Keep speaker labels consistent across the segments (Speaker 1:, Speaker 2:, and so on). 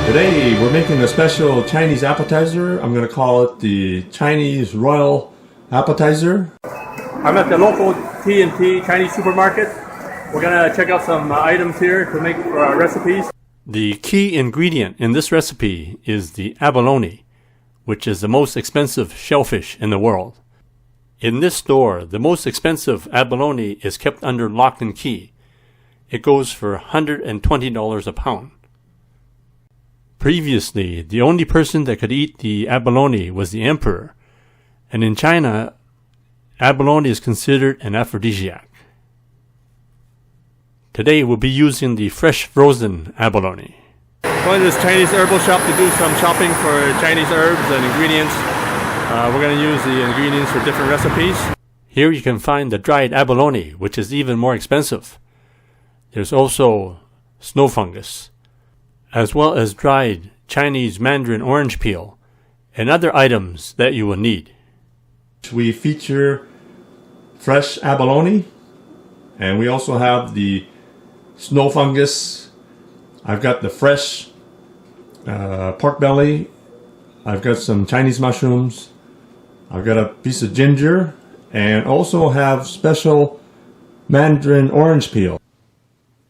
Speaker 1: Today we're making a special Chinese appetizer. I'm going to call it the Chinese Royal Appetizer. I'm at the local T&T Chinese supermarket. We're going to check out some items here to make for our recipes.
Speaker 2: The key ingredient in this recipe is the abalone, which is the most expensive shellfish in the world. In this store, the most expensive abalone is kept under lock and key. It goes for $120 a pound. Previously, the only person that could eat the abalone was the emperor, and in China, abalone is considered an aphrodisiac. Today we'll be using the fresh frozen abalone.
Speaker 1: Going to this Chinese herbal shop to do some shopping for Chinese herbs and ingredients. We're going to use the ingredients for different recipes.
Speaker 2: Here you can find the dried abalone, which is even more expensive. There's also snow fungus, as well as dried Chinese mandarin orange peel, and other items that you will need.
Speaker 1: We feature fresh abalone, and we also have the snow fungus. I've got the fresh pork belly. I've got some Chinese mushrooms. I've got a piece of ginger, and also have special mandarin orange peel.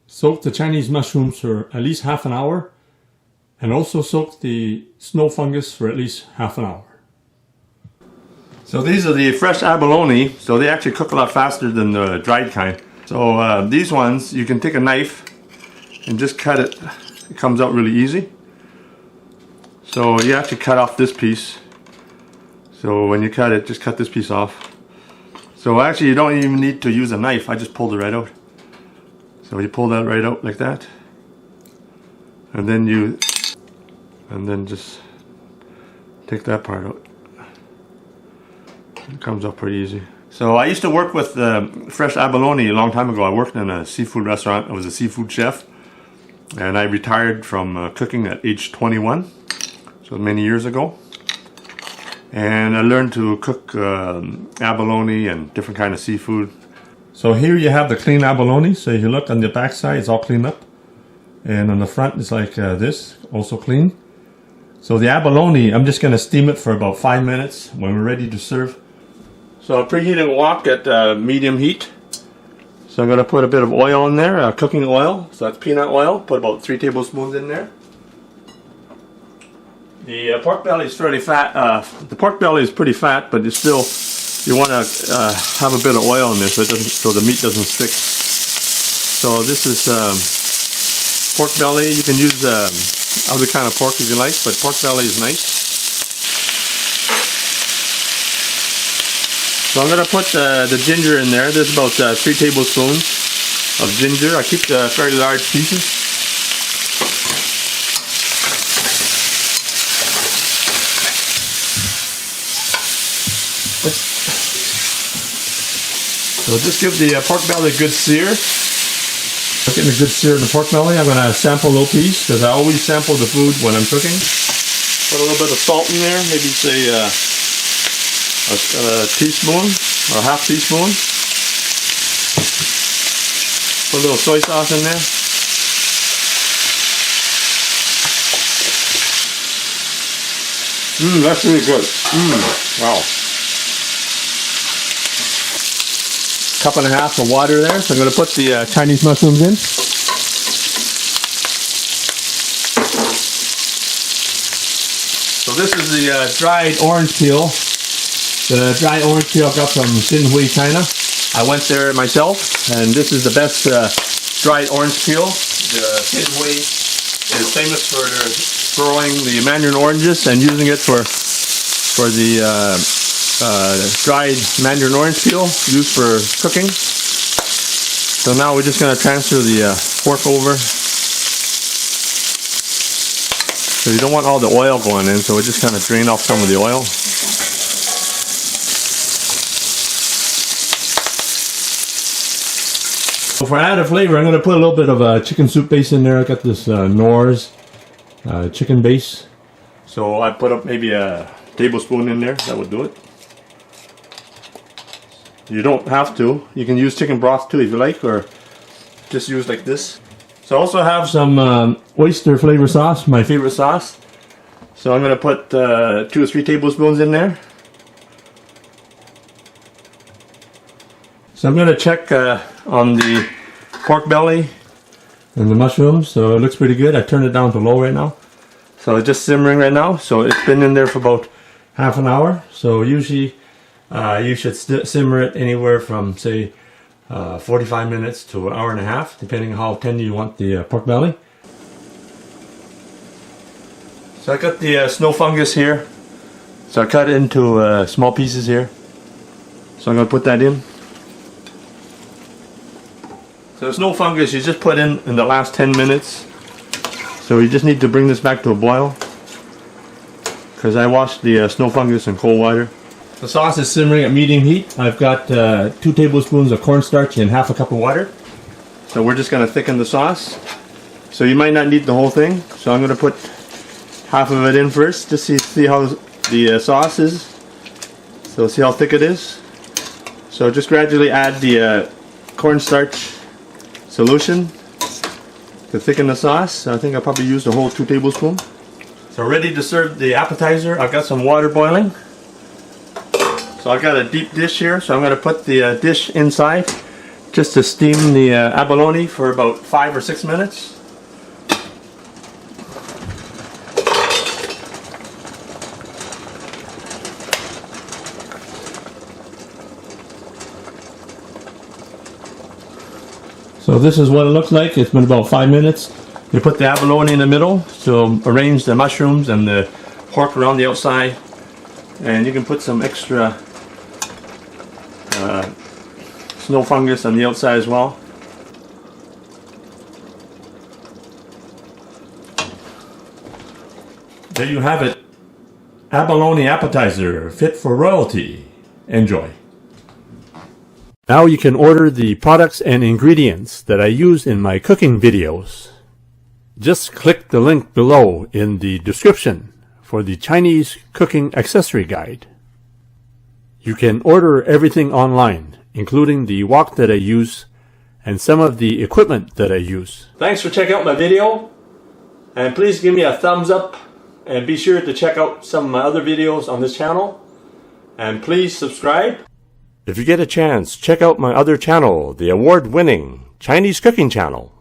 Speaker 1: Soak the Chinese mushrooms for at least half an hour, and also soak the snow fungus for at least half an hour. So these are the fresh abalone, so they actually cook a lot faster than the dried kind. So these ones, you can take a knife and just cut it. It comes out really easy. So you have to cut off this piece. So when you cut it, just cut this piece off. So actually you don't even need to use a knife, I just pulled it right out. So you pull that right out like that. And then just take that part out. It comes up pretty easy. So I used to work with fresh abalone a long time ago. I worked in a seafood restaurant. I was a seafood chef. And I retired from cooking at age 21. So many years ago. And I learned to cook abalone and different kind of seafood. So here you have the clean abalone. So if you look on the back side, it's all cleaned up. And on the front, it's like this, also clean. So the abalone, I'm just going to steam it for about 5 minutes when we're ready to serve. So I'm preheating wok at medium heat. So I'm going to put a bit of oil in there, cooking oil. So that's peanut oil. Put about 3 tablespoons in there. The pork belly is fairly fat. The pork belly is pretty fat, but it's still, you want to have a bit of oil in there so the meat doesn't stick. So this is pork belly. You can use other kind of pork if you like, but pork belly is nice. So I'm going to put the ginger in there. There's about 3 tablespoons of ginger. I keep the fairly large pieces. So just give the pork belly a good sear. Getting a good sear in the pork belly. I'm going to sample a little piece because I always sample the food when I'm cooking. Put a little bit of salt in there, maybe say a teaspoon or a half teaspoon. Put a little soy sauce in there. That's really good. Wow. Cup and a half of water there. So I'm going to put the Chinese mushrooms in. So this is the dried orange peel. The dried orange peel I got from Xinhui, China. I went there myself, and this is the best dried orange peel. The Xinhui is famous for growing the mandarin oranges and using it for the dried mandarin orange peel used for cooking. So now we're just going to transfer the pork over. So you don't want all the oil going in, so we're just kind of drain off some of the oil. So for added flavor, I'm going to put a little bit of chicken soup base in there. I got this Knorr's chicken base. So I put up maybe a tablespoon in there. That would do it. You don't have to. You can use chicken broth too if you like, or just use like this. So I also have some oyster flavor sauce, my favorite sauce. So I'm going to put 2 or 3 tablespoons in there. So I'm going to check on the pork belly and the mushrooms. So it looks pretty good. I turned it down to low right now. So it's just simmering right now. So it's been in there for about half an hour. So usually you should simmer it anywhere from, say, 45 minutes to an hour and a half, depending on how tender you want the pork belly. So I got the snow fungus here. So I cut it into small pieces here. So I'm going to put that in. So the snow fungus you just put in the last 10 minutes. So you just need to bring this back to a boil, because I washed the snow fungus in cold water. The sauce is simmering at medium heat. I've got 2 tablespoons of cornstarch in half a cup of water. So we're just going to thicken the sauce. So you might not need the whole thing. So I'm going to put half of it in first, just see how the sauce is. So see how thick it is. So just gradually add the cornstarch solution to thicken the sauce. I think I probably used a whole 2 tablespoons. So ready to serve the appetizer. I've got some water boiling. So I've got a deep dish here, so I'm going to put the dish inside just to steam the abalone for about 5 or 6 minutes. So this is what it looks like. It's been about 5 minutes. You put the abalone in the middle to arrange the mushrooms and the pork around the outside. And you can put some extra snow fungus on the outside as well. There you have it. Abalone appetizer, fit for royalty. Enjoy.
Speaker 2: Now you can order the products and ingredients that I use in my cooking videos. Just click the link below in the description for the Chinese cooking accessory guide. You can order everything online, including the wok that I use and some of the equipment that I use.
Speaker 1: Thanks for checking out my video, and please give me a thumbs up, and be sure to check out some of my other videos on this channel, and please subscribe.
Speaker 2: If you get a chance, check out my other channel, the award-winning Chinese cooking channel.